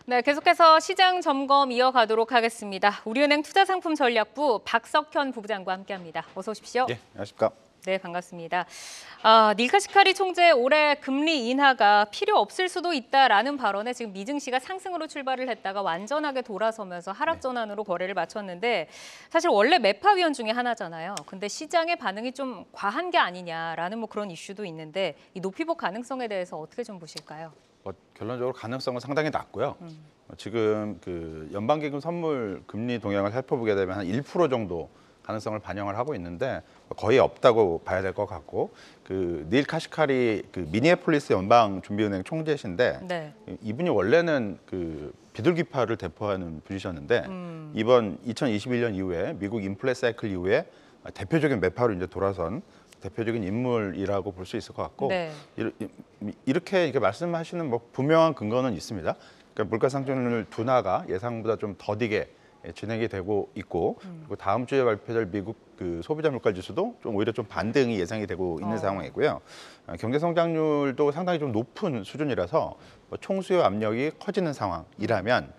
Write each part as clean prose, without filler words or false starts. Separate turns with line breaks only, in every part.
네, 계속해서 시장 점검 이어가도록 하겠습니다. 우리은행 투자상품전략부 박석현 부부장과 함께합니다. 어서 오십시오.
예, 안녕하십니까.
네, 반갑습니다. 닐 카시카리 총재 올해 금리 인하가 필요 없을 수도 있다라는 발언에 지금 미증시가 상승으로 출발을 했다가 완전하게 돌아서면서 하락 전환으로 거래를 마쳤는데 사실 원래 매파 위원 중에 하나잖아요. 근데 시장의 반응이 좀 과한 게 아니냐라는 뭐 그런 이슈도 있는데 이 높이복 가능성에 대해서 어떻게 좀 보실까요?
결론적으로 가능성은 상당히 낮고요. 지금 그 연방기금 선물 금리 동향을 살펴보게 되면 한 1% 정도 가능성을 반영을 하고 있는데 거의 없다고 봐야 될 것 같고, 그 닐 카시카리 그 미니애폴리스 연방준비은행 총재신데
네.
이분이 원래는 그 비둘기파를 대표하는 분이셨는데 이번 2021년 이후에 미국 인플레 사이클 이후에 대표적인 매파로 이제 돌아선 대표적인 인물이라고 볼 수 있을 것 같고,
네.
이렇게 말씀하시는 뭐 분명한 근거는 있습니다. 그러니까 물가 상승률 둔화가 예상보다 좀 더디게 진행이 되고 있고, 그리고 다음 주에 발표될 미국 그 소비자 물가 지수도 좀 오히려 좀 반등이 예상이 되고 있는 상황이고요. 경제 성장률도 상당히 좀 높은 수준이라서 뭐 총수요 압력이 커지는 상황이라면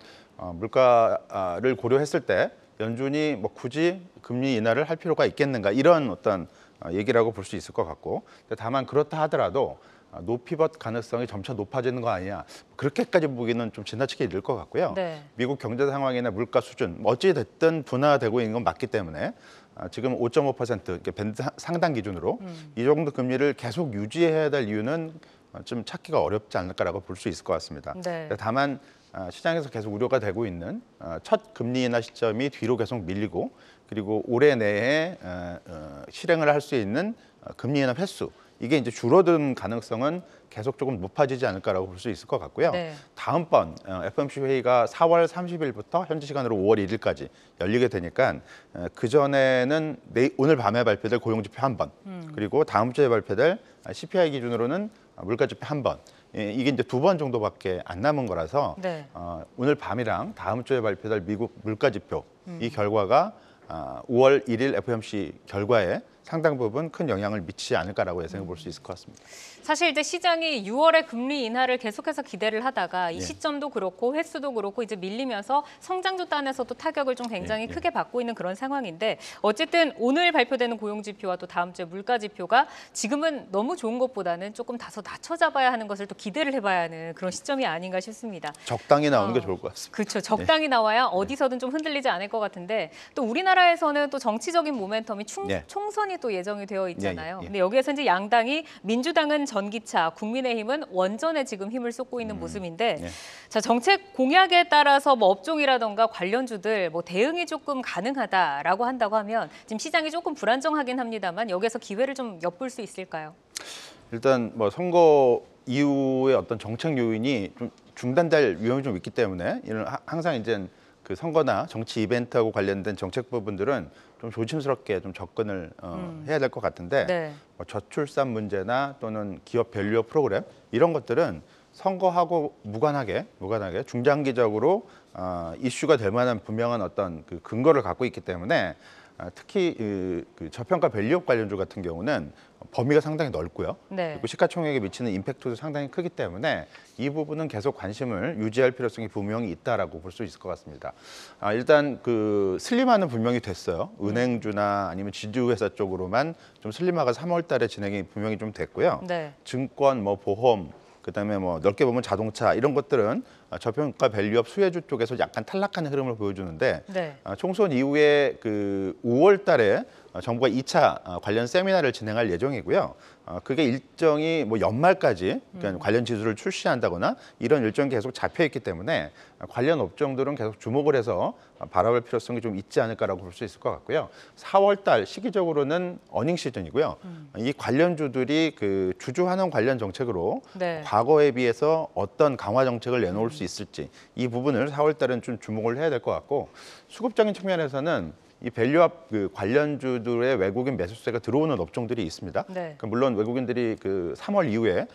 물가를 고려했을 때 연준이 뭐 굳이 금리 인하를 할 필요가 있겠는가, 이런 어떤 얘기라고 볼 수 있을 것 같고, 다만 그렇다 하더라도 높이벗 가능성이 점차 높아지는 거 아니냐, 그렇게까지 보기는 좀 지나치게 이를 것 같고요.
네.
미국 경제 상황이나 물가 수준 어찌 됐든 둔화되고 있는 건 맞기 때문에 지금 5.5% 밴드 상단 기준으로 이 정도 금리를 계속 유지해야 될 이유는 좀 찾기가 어렵지 않을까라고 볼 수 있을 것 같습니다.
네.
다만 시장에서 계속 우려가 되고 있는 첫 금리 인하 시점이 뒤로 계속 밀리고, 그리고 올해 내에 실행을 할 수 있는 금리 인하 횟수, 이게 이제 줄어든 가능성은 계속 조금 높아지지 않을까라고 볼 수 있을 것 같고요.
네.
다음번 FOMC 회의가 4월 30일부터 현지 시간으로 5월 1일까지 열리게 되니까 그 전에는 오늘 밤에 발표될 고용지표 한 번, 그리고 다음 주에 발표될 CPI 기준으로는 물가지표 한 번, 이게 이제 2번 정도밖에 안 남은 거라서
네.
오늘 밤이랑 다음 주에 발표될 미국 물가지표 이 결과가 5월 1일 FOMC 결과에 상당 부분 큰 영향을 미치지 않을까라고 예상해 볼 수 있을 것 같습니다.
사실 이제 시장이 6월에 금리 인하를 계속해서 기대를 하다가 이 시점도 그렇고 횟수도 그렇고 이제 밀리면서 성장주 단에서도 타격을 좀 굉장히 크게 받고 있는 그런 상황인데, 어쨌든 오늘 발표되는 고용지표와 또 다음 주에 물가지표가 지금은 너무 좋은 것보다는 조금 다소 낮춰잡아야 하는 것을 또 기대를 해봐야 하는 그런 시점이 아닌가 싶습니다.
적당히 나오는 게 좋을 것 같습니다.
그렇죠. 적당히 나와야 어디서든 좀 흔들리지 않을 것 같은데, 또 우리나라에서는 또 정치적인 모멘텀이 총선이 또 예정이 되어 있잖아요. 근데 여기에서 이제 양당이 민주당은 전기차, 국민의힘은 원전에 지금 힘을 쏟고 있는 모습인데, 자, 정책 공약에 따라서 뭐 업종이라던가 관련주들 뭐 대응이 조금 가능하다라고 한다고 하면 지금 시장이 조금 불안정하긴 합니다만 여기에서 기회를 좀 엿볼 수 있을까요?
일단 뭐 선거 이후의 어떤 정책 요인이 좀 중단될 위험이 좀 있기 때문에 이런 항상 이제 그 선거나 정치 이벤트하고 관련된 정책 부분들은 좀 조심스럽게 좀 접근을 해야 될 것 같은데,
네.
뭐 저출산 문제나 또는 기업 밸류업 프로그램 이런 것들은 선거하고 무관하게 중장기적으로 이슈가 될 만한 분명한 어떤 그 근거를 갖고 있기 때문에 특히 그 저평가 밸류업 관련주 같은 경우는 범위가 상당히 넓고요.
네.
그리고 시가총액에 미치는 임팩트도 상당히 크기 때문에 이 부분은 계속 관심을 유지할 필요성이 분명히 있다라고 볼 수 있을 것 같습니다. 일단 그 슬림화는 분명히 됐어요. 은행주나 아니면 지주회사 쪽으로만 좀 슬림화가 3월 달에 진행이 분명히 좀 됐고요.
네.
증권, 뭐 보험, 그다음에 뭐 넓게 보면 자동차 이런 것들은 저평가 밸류업 수혜주 쪽에서 약간 탈락하는 흐름을 보여주는데,
네.
총선 이후에 그 5월 달에 정부가 2차 관련 세미나를 진행할 예정이고요. 그게 일정이 뭐 연말까지 그러니까 관련 지수를 출시한다거나 이런 일정이 계속 잡혀 있기 때문에 관련 업종들은 계속 주목을 해서 바라볼 필요성이 좀 있지 않을까라고 볼 수 있을 것 같고요. 4월 달 시기적으로는 어닝 시즌이고요. 이 관련주들이 그 주주 환원 관련 정책으로 과거에 비해서 어떤 강화 정책을 내놓을 수 있을지, 이 부분을 4월 달은 좀 주목을 해야 될 것 같고, 수급적인 측면에서는 이 밸류업 그 관련주들의 외국인 매수세가 들어오는 업종들이 있습니다. 그러니까 물론 외국인들이 그 3월 이후에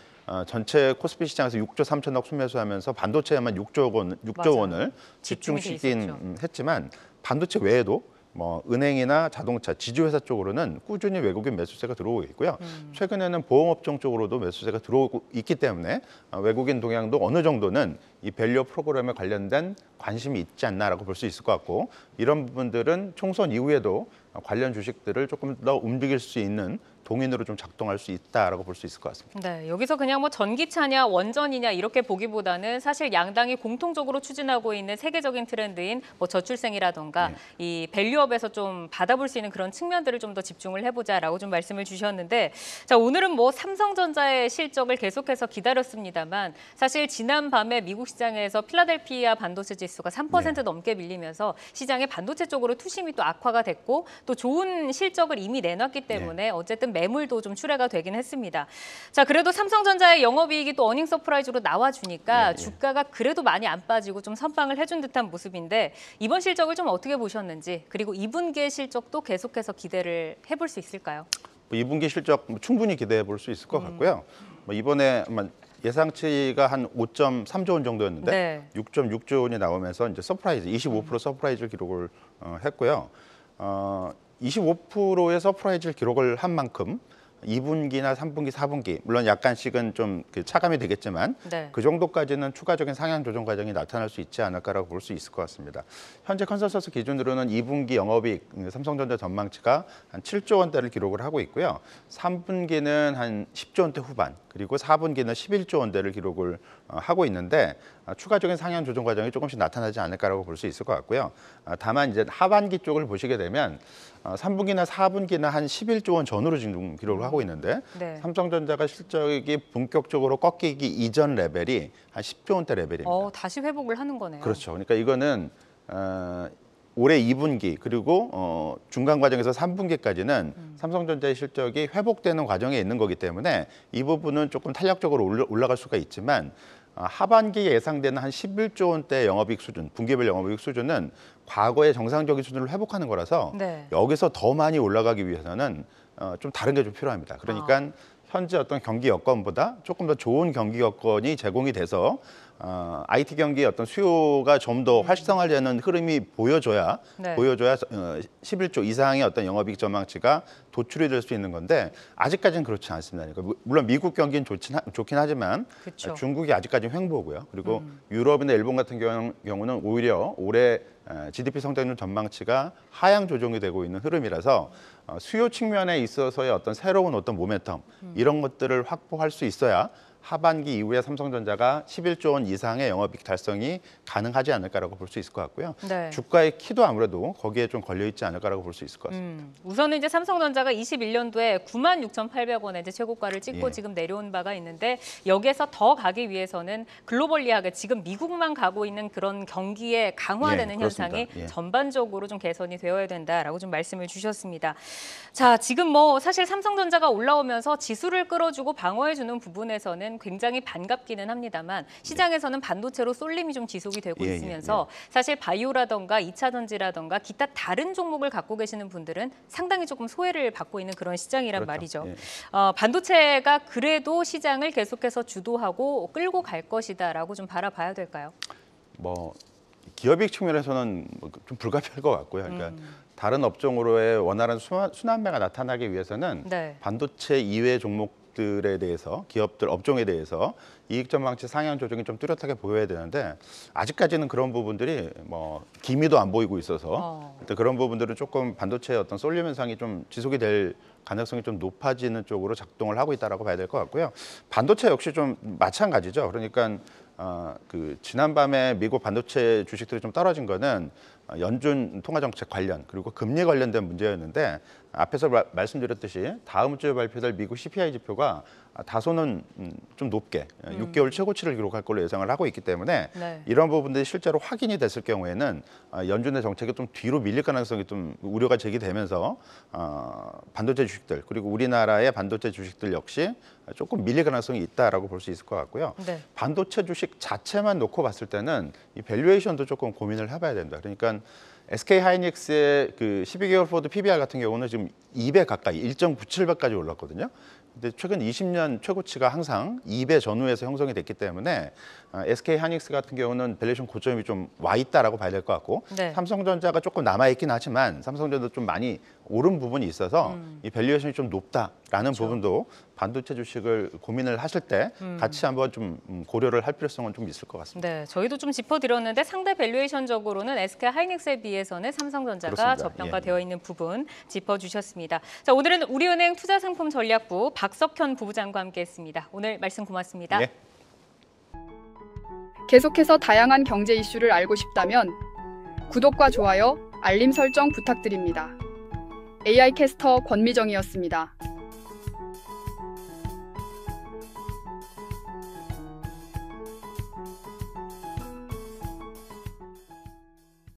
전체 코스피 시장에서 6조 3천억 순매수하면서 반도체에만 6조 원을 집중시키긴 했지만 반도체 외에도 뭐 은행이나 자동차, 지주회사 쪽으로는 꾸준히 외국인 매수세가 들어오고 있고요. 최근에는 보험업종 쪽으로도 매수세가 들어오고 있기 때문에 외국인 동향도 어느 정도는 이 밸류 프로그램에 관련된 관심이 있지 않나라고 볼 수 있을 것 같고, 이런 부분들은 총선 이후에도 관련 주식들을 조금 더 움직일 수 있는 동인으로 좀 작동할 수 있다라고 볼 수 있을 것 같습니다.
네, 여기서 그냥 뭐 전기차냐 원전이냐 이렇게 보기보다는 사실 양당이 공통적으로 추진하고 있는 세계적인 트렌드인 뭐 저출생이라던가 이 밸류업에서 좀 받아볼 수 있는 그런 측면들을 좀 더 집중을 해보자라고 좀 말씀을 주셨는데, 자 오늘은 뭐 삼성전자의 실적을 계속해서 기다렸습니다만 사실 지난 밤에 미국 시장에서 필라델피아 반도체 지수가 3% 넘게 밀리면서 시장의 반도체 쪽으로 투심이 또 악화가 됐고 또 좋은 실적을 이미 내놨기 때문에 어쨌든 매물도 좀 출회가 되긴 했습니다. 자, 그래도 삼성전자의 영업이익이 또 어닝 서프라이즈로 나와주니까 주가가 그래도 많이 안 빠지고 좀 선방을 해준 듯한 모습인데 이번 실적을 좀 어떻게 보셨는지, 그리고 2분기의 실적도 계속해서 기대를 해볼 수 있을까요?
2분기 실적 충분히 기대해 볼 수 있을 것 같고요. 이번에 예상치가 한 5.3조 원 정도였는데 6.6조 원이 나오면서 이제 서프라이즈 25% 서프라이즈 기록을 했고요. 25%의 서프라이즈를 기록을 한 만큼 2분기나 3분기, 4분기 물론 약간씩은 좀 차감이 되겠지만 그 정도까지는 추가적인 상향 조정 과정이 나타날 수 있지 않을까라고 볼 수 있을 것 같습니다. 현재 컨센서스 기준으로는 2분기 영업이익 삼성전자 전망치가 한 7조 원대를 기록을 하고 있고요. 3분기는 한 10조 원대 후반, 그리고 4분기는 11조 원대를 기록을 하고 있는데 추가적인 상향 조정 과정이 조금씩 나타나지 않을까라고 볼 수 있을 것 같고요. 다만 이제 하반기 쪽을 보시게 되면 3분기나 4분기나 한 11조 원 전후로 지금 기록을 하고 있는데 삼성전자가 실적이 본격적으로 꺾이기 이전 레벨이 한 10조 원대 레벨입니다.
다시 회복을 하는 거네요.
그렇죠. 그러니까 이거는 올해 2분기 그리고 중간 과정에서 3분기까지는 삼성전자의 실적이 회복되는 과정에 있는 거기 때문에 이 부분은 조금 탄력적으로 올라갈 수가 있지만 하반기에 예상되는 한 11조 원대 영업이익 수준, 분기별 영업이익 수준은 과거의 정상적인 수준을 회복하는 거라서 여기서 더 많이 올라가기 위해서는 좀 다른 게 좀 필요합니다. 그러니까 현재 어떤 경기 여건보다 조금 더 좋은 경기 여건이 제공이 돼서 IT 경기의 어떤 수요가 좀 더 활성화되는 흐름이 보여줘야 11조 이상의 어떤 영업이익 전망치가 도출이 될 수 있는 건데 아직까지는 그렇지 않습니다. 그러니까 물론 미국 경기는 좋긴 하지만 중국이 아직까지는 횡보고요. 그리고 유럽이나 일본 같은 경우는 오히려 올해 GDP 성장률 전망치가 하향 조정이 되고 있는 흐름이라서 수요 측면에 있어서의 어떤 새로운 어떤 모멘텀 이런 것들을 확보할 수 있어야 하반기 이후에 삼성전자가 11조 원 이상의 영업이익 달성이 가능하지 않을까라고 볼 수 있을 것 같고요. 주가의 키도 아무래도 거기에 좀 걸려 있지 않을까라고 볼 수 있을 것 같습니다.
우선은 이제 삼성전자가 21년도에 96,800원에 이제 최고가를 찍고 지금 내려온 바가 있는데 여기에서 더 가기 위해서는 글로벌리하게 지금 미국만 가고 있는 그런 경기에 강화되는 현상이 전반적으로 좀 개선이 되어야 된다라고 좀 말씀을 주셨습니다. 자, 지금 뭐 사실 삼성전자가 올라오면서 지수를 끌어주고 방어해주는 부분에서는 굉장히 반갑기는 합니다만 시장에서는 반도체로 쏠림이 좀 지속이 되고 있으면서 사실 바이오라던가 2차 전지라던가 기타 다른 종목을 갖고 계시는 분들은 상당히 조금 소외를 받고 있는 그런 시장이란 말이죠. 반도체가 그래도 시장을 계속해서 주도하고 끌고 갈 것이다라고 좀 바라봐야 될까요?
뭐 기업이익 측면에서는 좀 불가피할 것 같고요. 그러니까 다른 업종으로의 원활한 순환매가 나타나기 위해서는 반도체 이외 종목들에 대해서 기업들 업종에 대해서 이익 전망치 상향 조정이 좀 뚜렷하게 보여야 되는데 아직까지는 그런 부분들이 뭐 기미도 안 보이고 있어서 그런 부분들은 조금 반도체의 어떤 쏠림 현상이 좀 지속이 될 가능성이 좀 높아지는 쪽으로 작동을 하고 있다라고 봐야 될 것 같고요. 반도체 역시 좀 마찬가지죠. 그러니까 지난밤에 미국 반도체 주식들이 좀 떨어진 거는 연준 통화정책 관련 그리고 금리 관련된 문제였는데 앞에서 말씀드렸듯이 다음 주에 발표될 미국 CPI 지표가 다소는 좀 높게 6개월 최고치를 기록할 걸로 예상을 하고 있기 때문에 이런 부분들이 실제로 확인이 됐을 경우에는 연준의 정책이 좀 뒤로 밀릴 가능성이 좀 우려가 제기되면서 반도체 주식들 그리고 우리나라의 반도체 주식들 역시 조금 밀릴 가능성이 있다라고 볼 수 있을 것 같고요. 반도체 주식 자체만 놓고 봤을 때는 이 밸류에이션도 조금 고민을 해봐야 된다. 그러니까 SK 하이닉스의 그 12개월 포드 PBR 같은 경우는 지금 2배 가까이 1.97배까지 올랐거든요. 근데 최근 20년 최고치가 항상 2배 전후에서 형성이 됐기 때문에 SK 하이닉스 같은 경우는 밸류에이션 고점이 좀 와 있다라고 봐야 될 것 같고
네.
삼성전자가 조금 남아 있긴 하지만 삼성전자도 좀 많이 오른 부분이 있어서 이 밸류에이션이 좀 높다라는
그렇죠.
부분도 반도체 주식을 고민을 하실 때 같이 한번 좀 고려를 할 필요성은 좀 있을 것 같습니다.
네, 저희도 좀 짚어드렸는데 상대 밸류에이션적으로는 SK 하이닉스에 비해서는 삼성전자가
그렇습니다.
저평가되어 있는 부분 짚어주셨습니다. 자, 오늘은 우리은행 투자상품전략부 박석현 부부장과 함께했습니다. 오늘 말씀 고맙습니다.
네.
계속해서 다양한 경제 이슈를 알고 싶다면 구독과 좋아요, 알림 설정 부탁드립니다. AI 캐스터 권미정이었습니다.